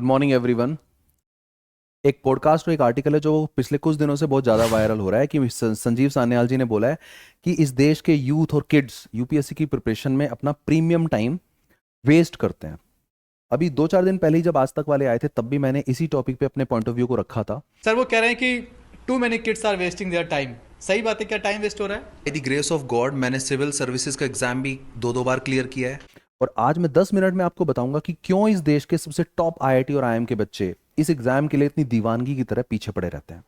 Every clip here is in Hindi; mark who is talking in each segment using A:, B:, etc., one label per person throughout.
A: Morning everyone. एक पॉडकास्ट और एक आर्टिकल है जो पिछले कुछ दिनों से बहुत ज़्यादा वायरल हो रहा है कि संजीव सान्याल जी ने बोला है कि इस देश के यूथ और किड्स यूपीएससी की प्रिपरेशन में अपना प्रीमियम टाइम वेस्ट करते हैं। अभी 2-4 दिन पहले ही जब आज तक वाले आए थे तब भी मैंने इसी टॉपिक पे अपने पॉइंट ऑफ व्यू को रखा था।
B: सर वो कह रहे हैं कि too many kids are wasting their time. सही बात है, क्या टाइम वेस्ट हो रहा है?
C: By the grace of God मैंने सिविल सर्विसेज का एग्जाम भी दो दो बार क्लियर किया है।
A: और आज मैं 10 मिनट में आपको बताऊंगा कि क्यों इस देश के सबसे टॉप आईआईटी और आईएम के बच्चे इस एग्जाम के लिए इतनी दीवानगी की तरह पीछे पड़े रहते हैं।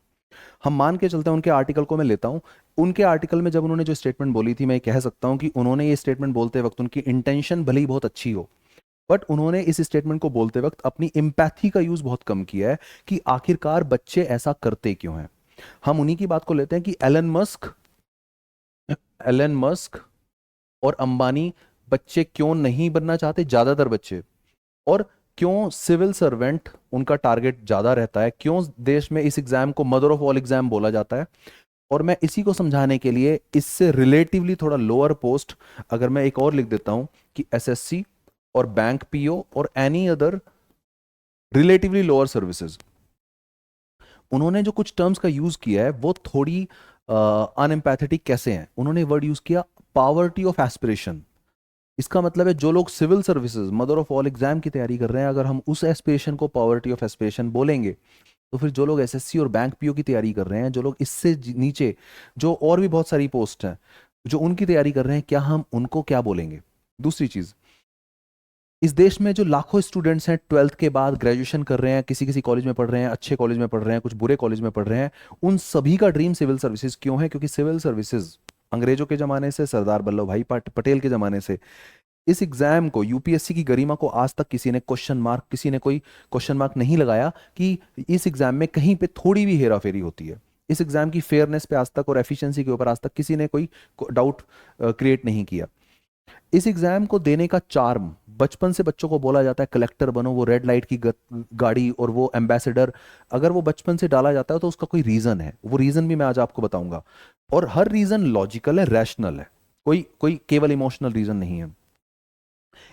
A: हम मान के चलते हैं, उनके आर्टिकल को मैं लेता हूं। उनके आर्टिकल में जब उन्होंने जो स्टेटमेंट बोली थी, मैं कह सकता हूं कि उन्होंने ये स्टेटमेंट बोलते वक्त उनकी इंटेंशन भले ही बहुत अच्छी हो, बट उन्होंने इस स्टेटमेंट को बोलते वक्त अपनी एम्पैथी का यूज बहुत कम किया है कि आखिरकार बच्चे ऐसा करते क्यों हैं। हम उन्हीं की बात को लेते हैं कि एलन मस्क और अंबानी बच्चे क्यों नहीं बनना चाहते, ज्यादातर बच्चे, और क्यों सिविल सर्वेंट उनका टारगेट ज्यादा रहता है, क्यों देश में इस एग्जाम को मदर ऑफ ऑल एग्जाम बोला जाता है। और मैं इसी को समझाने के लिए इससे रिलेटिवली थोड़ा लोअर पोस्ट अगर मैं एक और लिख देता हूं कि एसएससी और बैंक पीओ और any other relatively lower services, उन्होंने जो कुछ टर्म्स का यूज किया है वो थोड़ी अनएम्पैथेटिक कैसे हैं। उन्होंने वर्ड यूज किया पावर्टी ऑफ एस्पिरेशन। इसका मतलब है जो लोग civil services mother of all exam की तैयारी कर रहे हैं, अगर हम उस एस्पिरेशन को पॉवर्टी ऑफ एस्पिरेशन बोलेंगे, तो फिर जो लोग एसएससी और बैंक पीओ की तैयारी कर रहे हैं, जो लोग इससे नीचे जो और भी बहुत सारी पोस्ट हैं जो उनकी तैयारी कर रहे हैं, क्या हम उनको क्या बोलेंगे। दूसरी चीज, इस देश में जो लाखों स्टूडेंट्स हैं 12th के बाद ग्रेजुएशन कर रहे हैं, किसी किसी कॉलेज में पढ़ रहे हैं, अच्छे कॉलेज में पढ़ रहे हैं, कुछ बुरे कॉलेज में पढ़ रहे हैं, उन सभी का ड्रीम सिविल सर्विसेज क्यों है? क्योंकि सिविल सर्विसेज अंग्रेजों के जमाने से, सरदार वल्लभ भाई पटेल के जमाने से, इस एग्जाम को, यूपीएससी की गरिमा को आज तक किसी ने कोई क्वेश्चन मार्क नहीं लगाया कि इस एग्जाम में कहीं पे थोड़ी भी हेराफेरी होती है। इस एग्जाम की फेयरनेस पे आज तक और एफिशिएंसी के ऊपर आज तक किसी ने कोई डाउट क्रिएट नहीं किया। इस एग्जाम को देने का चार्म, बचपन से बच्चों को बोला जाता है कलेक्टर बनो, वो रेड लाइट की गाड़ी और वो एम्बेसडर, अगर वो बचपन से डाला जाता है तो उसका कोई रीजन है। वो रीजन भी मैं आज आपको बताऊंगा, और हर रीजन लॉजिकल है, रैशनल है, कोई कोई केवल इमोशनल रीजन नहीं है।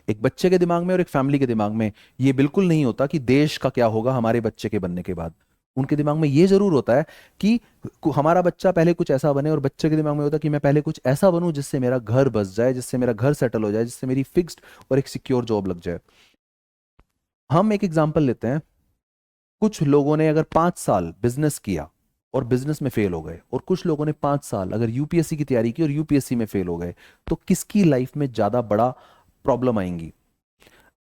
A: एक बच्चे के दिमाग में और एक फैमिली के दिमाग में ये बिल्कुल नहीं होता कि देश का क्या होगा हमारे बच्चे के बनने के बाद। उनके दिमाग में ये जरूर होता है कि हमारा बच्चा पहले कुछ ऐसा बने, और बच्चे के दिमाग में होता है कि मैं पहले कुछ ऐसा बनूं जिससे मेरा घर बस जाए, जिससे मेरा घर सेटल हो जाए, जिससे मेरी फिक्स्ड और एक सिक्योर जॉब लग जाए। हम एक एग्जांपल लेते हैं। कुछ लोगों ने अगर 5 साल बिजनेस किया और बिजनेस में फेल हो गए, और कुछ लोगों ने 5 साल अगर यूपीएससी की तैयारी की और यूपीएससी में फेल हो गए, तो किसकी लाइफ में ज्यादा बड़ा प्रॉब्लम आएंगी?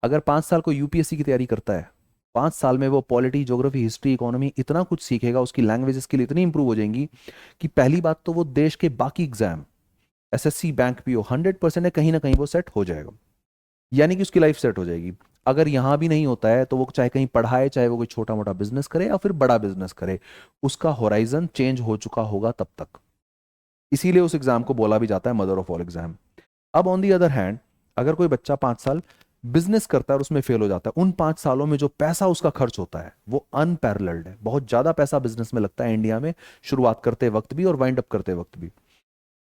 A: अगर 5 साल को यूपीएससी की तैयारी करता है, 5 साल में वो पॉलिटी, ज्योग्राफी, हिस्ट्री, इकोनॉमी इतना कुछ सीखेगा, उसकी लैंग्वेज स्किल इतनी इंप्रूव हो जाएंगी कि पहली बात तो वो देश के बाकी एग्जाम, एसएससी, बैंक पीओ 100% है, कहीं ना कहीं वो सेट हो जाएगा, यानी कि उसकी लाइफ सेट हो जाएगी। अगर यहां भी नहीं होता है तो वो चाहे कहीं पढ़ाए, चाहे वो कोई छोटा मोटा बिजनेस करे या फिर बड़ा बिजनेस करे, उसका होराइजन चेंज हो चुका होगा तब तक। इसीलिए उस एग्जाम को बोला भी जाता है मदर ऑफ ऑल एग्जाम। अब ऑन दी अदर हैंड, अगर कोई बच्चा 5 साल बिजनेस करता है और उसमें फेल हो जाता है, उन 5 सालों में जो पैसा उसका खर्च होता है वो अनपैरेलल्ड है। बहुत ज्यादा पैसा बिजनेस में लगता है इंडिया में, शुरुआत करते वक्त भी और वाइंड अप करते वक्त भी।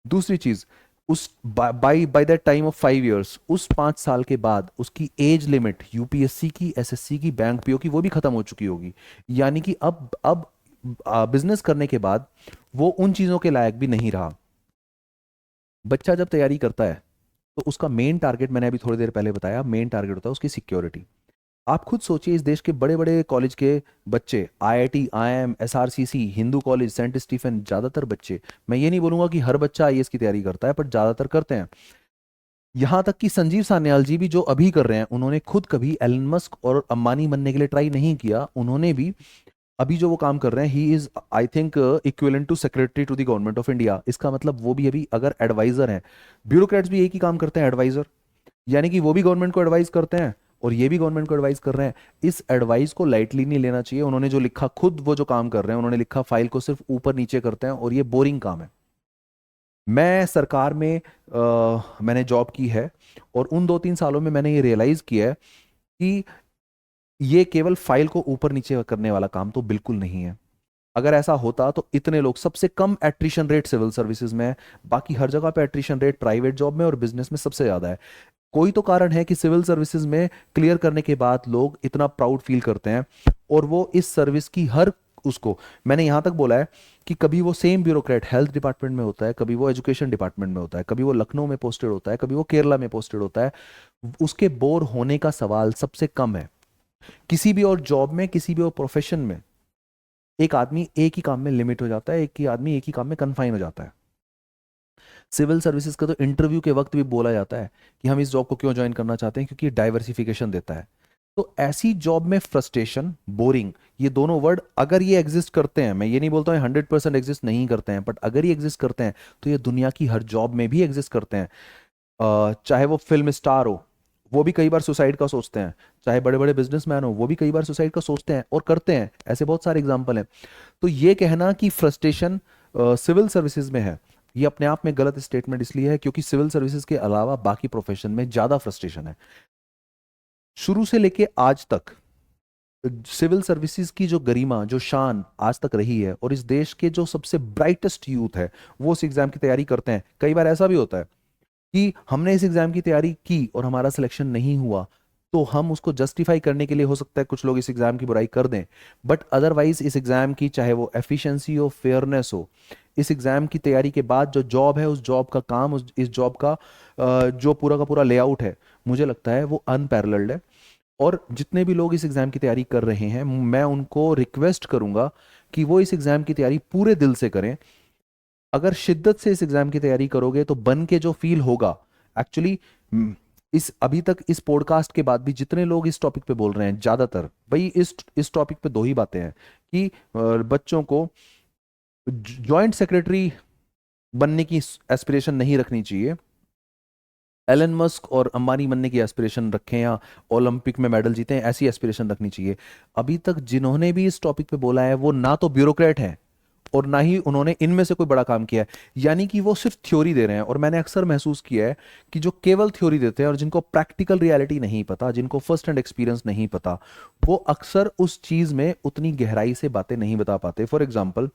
A: दूसरी चीज, उस by by that time of 5 years, उस 5 साल के बाद उसकी एज लिमिट यूपीएससी की, एसएससी की, बैंक पीओ की, वो भी खत्म हो चुकी होगी। यानी कि अब बिजनेस करने के बाद वो उन चीजों के लायक भी नहीं रहा। बच्चा जब तैयारी करता है तो उसका मेन टारगेट, मैंने अभी थोड़ी देर पहले बताया, मेन टारगेट होता है उसकी सिक्योरिटी। आप खुद सोचिए, इस देश के बड़े बड़े कॉलेज के बच्चे, IIT, IIM, SRCC, Hindu college, saint Stephen, ज्यादातर बच्चे, मैं ये नहीं बोलूंगा कि हर बच्चा आईएएस की तैयारी करता है, पर ज्यादातर करते हैं। यहां तक कि संजीव सान्याल जी भी जो अभी कर रहे हैं, उन्होंने खुद कभी एलन मस्क और अंबानी बनने के लिए ट्राई नहीं किया। उन्होंने भी अभी जो वो काम कर रहे हैं, he is I think equivalent to secretary to the government of India. इसका मतलब वो भी अभी अगर एडवाइजर हैं, ब्यूरोक्रेट्स भी एक ही काम करते हैं, एडवाइजर, यानी कि वो भी गवर्नमेंट को एडवाइस करते हैं और ये भी गवर्नमेंट को एडवाइस कर रहे हैं। इस एडवाइस को लाइटली नहीं लेना चाहिए। उन्होंने जो लिखा, खुद वो जो काम कर रहे हैं, उन्होंने लिखा फाइल को सिर्फ ऊपर नीचे करते हैं और ये बोरिंग काम है। मैं सरकार में मैंने जॉब की है और उन 2-3 सालों में मैंने ये रियलाइज किया है कि ये केवल फाइल को ऊपर नीचे करने वाला काम तो बिल्कुल नहीं है। अगर ऐसा होता तो इतने लोग, सबसे कम एट्रिशन रेट सिविल सर्विसेज में है, बाकी हर जगह पे एट्रिशन रेट प्राइवेट जॉब में और बिजनेस में सबसे ज्यादा है। कोई तो कारण है कि सिविल सर्विसेज में क्लियर करने के बाद लोग इतना प्राउड फील करते हैं और वो इस सर्विस की हर उसको, मैंने यहां तक बोला है कि कभी वो सेम ब्यूरोक्रेट हेल्थ डिपार्टमेंट में होता है, कभी वो एजुकेशन डिपार्टमेंट में होता है, कभी वो लखनऊ में पोस्टेड होता है, कभी वो केरला में पोस्टेड होता है, उसके बोर होने का सवाल सबसे कम है। किसी भी और जॉब में, किसी भी और प्रोफेशन में एक आदमी एक ही काम में लिमिट हो जाता है, एक ही आदमी एक ही काम में कन्फाइन हो जाता है। सिविल सर्विसेज का तो इंटरव्यू के वक्त भी बोला जाता है कि हम इस जॉब को क्यों ज्वाइन करना चाहते हैं, क्योंकि डाइवर्सिफिकेशन देता है। तो ऐसी जॉब में फ्रस्ट्रेशन, बोरिंग, ये दोनों वर्ड अगर ये एग्जिस्ट करते हैं, मैं ये नहीं बोलता हूँ 100% एग्जिस्ट नहीं करते हैं, बट अगर ये एग्जिस्ट करते हैं तो ये दुनिया की हर जॉब में भी एग्जिस्ट करते हैं। चाहे वो फिल्म स्टार हो, वो भी कई बार सुसाइड का सोचते हैं, चाहे बड़े बड़े बिजनेसमैन हो, वो भी कई बार सुसाइड का सोचते हैं और करते हैं। ऐसे बहुत सारे एग्जाम्पल हैं। तो ये कहना कि फ्रस्ट्रेशन सिविल सर्विसेज में है, ये अपने आप में गलत स्टेटमेंट इसलिए है क्योंकि सिविल सर्विसेज के अलावा बाकी प्रोफेशन में ज्यादा फ्रस्ट्रेशन है। शुरू से लेके आज तक सिविल सर्विसेज की जो गरिमा, जो शान आज तक रही है, और इस देश के जो सबसे ब्राइटेस्ट यूथ है वो इस एग्जाम की तैयारी करते हैं। कई बार ऐसा भी होता है कि हमने इस एग्जाम की तैयारी की और हमारा सिलेक्शन नहीं हुआ, तो हम उसको जस्टिफाई करने के लिए हो सकता है कुछ लोग इस एग्जाम की बुराई कर दें, बट अदरवाइज इस एग्जाम की, चाहे वो एफिशिएंसी हो, फेयरनेस हो, इस एग्जाम की तैयारी के बाद जो जॉब है, उस जॉब का काम, इस जॉब का जो पूरा का पूरा लेआउट है, मुझे लगता है वो अनपैरेलल्ड है। और जितने भी लोग इस एग्जाम की तैयारी कर रहे हैं, मैं उनको रिक्वेस्ट करूंगा कि वो इस एग्जाम की तैयारी पूरे दिल से करें। अगर शिद्दत से इस एग्जाम की तैयारी करोगे तो बन के जो फील होगा, एक्चुअली इस अभी तक इस पॉडकास्ट के बाद भी जितने लोग इस टॉपिक पे बोल रहे हैं, ज्यादातर भाई इस टॉपिक पे दो ही बातें हैं कि बच्चों को जॉइंट सेक्रेटरी बनने की एस्पिरेशन नहीं रखनी चाहिए, एलन मस्क और अंबानी बनने की एस्पिरेशन रखें या ओलंपिक में मेडल जीतें, ऐसी एस्पिरेशन रखनी चाहिए। अभी तक जिन्होंने भी इस टॉपिक पे बोला है वो ना तो ब्यूरोक्रेट हैं और ना ही उन्होंने इनमें से कोई बड़ा काम किया है, यानी कि वो सिर्फ थ्योरी दे रहे हैं। और मैंने अक्सर महसूस किया है कि जो केवल थ्योरी देते हैं और जिनको प्रैक्टिकल रियलिटी नहीं पता, जिनको फर्स्ट हैंड एक्सपीरियंस नहीं पता, वो अक्सर उस चीज में उतनी गहराई से बातें नहीं बता पाते। फॉर एग्जाम्पल,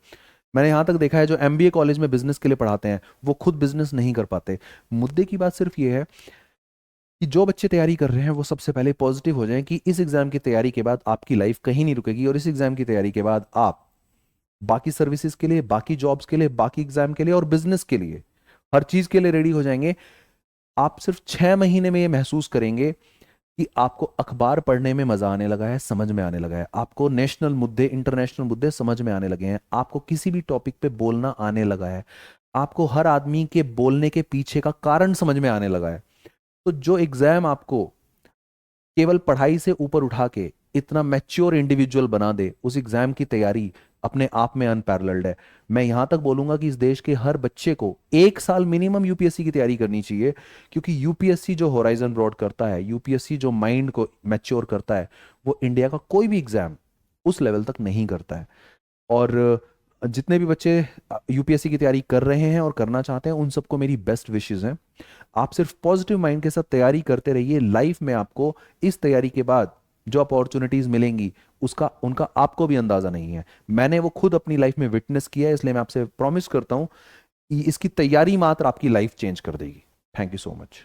A: मैंने यहां तक देखा है जो एमबीए कॉलेज में बिजनेस के लिए पढ़ाते हैं वो खुद बिजनेस नहीं कर पाते। मुद्दे की बात सिर्फ ये है कि जो बच्चे तैयारी कर रहे हैं वो सबसे पहले पॉजिटिव हो जाएं कि इस एग्जाम की तैयारी के बाद आपकी लाइफ कहीं नहीं रुकेगी, और इस एग्जाम की तैयारी के बाद आप बाकी सर्विसेज के लिए, बाकी जॉब्स के लिए, बाकी एग्जाम के लिए और बिजनेस के लिए, हर चीज के लिए रेडी हो जाएंगे। आप सिर्फ 6 महीने में ये महसूस करेंगे कि आपको अखबार पढ़ने में मजा आने लगा है, समझ में आने लगा है, आपको नेशनल मुद्दे, इंटरनेशनल मुद्दे समझ में आने लगे हैं, आपको किसी भी टॉपिक पे बोलना आने लगा है, आपको हर आदमी के बोलने के पीछे का कारण समझ में आने लगा है। तो जो एग्जाम आपको केवल पढ़ाई से ऊपर उठा के इतना मैच्योर इंडिविजुअल बना दे, उस एग्जाम की तैयारी अपने आप में अनपैरेलल्ड है। मैं यहां तक बोलूंगा कि इस देश के हर बच्चे को 1 साल मिनिमम यूपीएससी की तैयारी करनी चाहिए, क्योंकि यूपीएससी जो होराइजन ब्रॉड करता है, यूपीएससी जो माइंड को मैच्योर करता है, वो इंडिया का कोई भी एग्जाम उस लेवल तक नहीं करता है। और जितने भी बच्चे यूपीएससी की तैयारी कर रहे हैं और करना चाहते हैं, उन सबको मेरी बेस्ट विशेस हैं। आप सिर्फ पॉजिटिव माइंड के साथ तैयारी करते रहिए। लाइफ में आपको इस तैयारी के बाद जो अपॉर्चुनिटीज मिलेंगी उसका, उनका आपको भी अंदाजा नहीं है। मैंने वो खुद अपनी लाइफ में विटनेस किया है, इसलिए मैं आपसे प्रॉमिस करता हूं कि इसकी तैयारी मात्र आपकी लाइफ चेंज कर देगी। Thank you so much.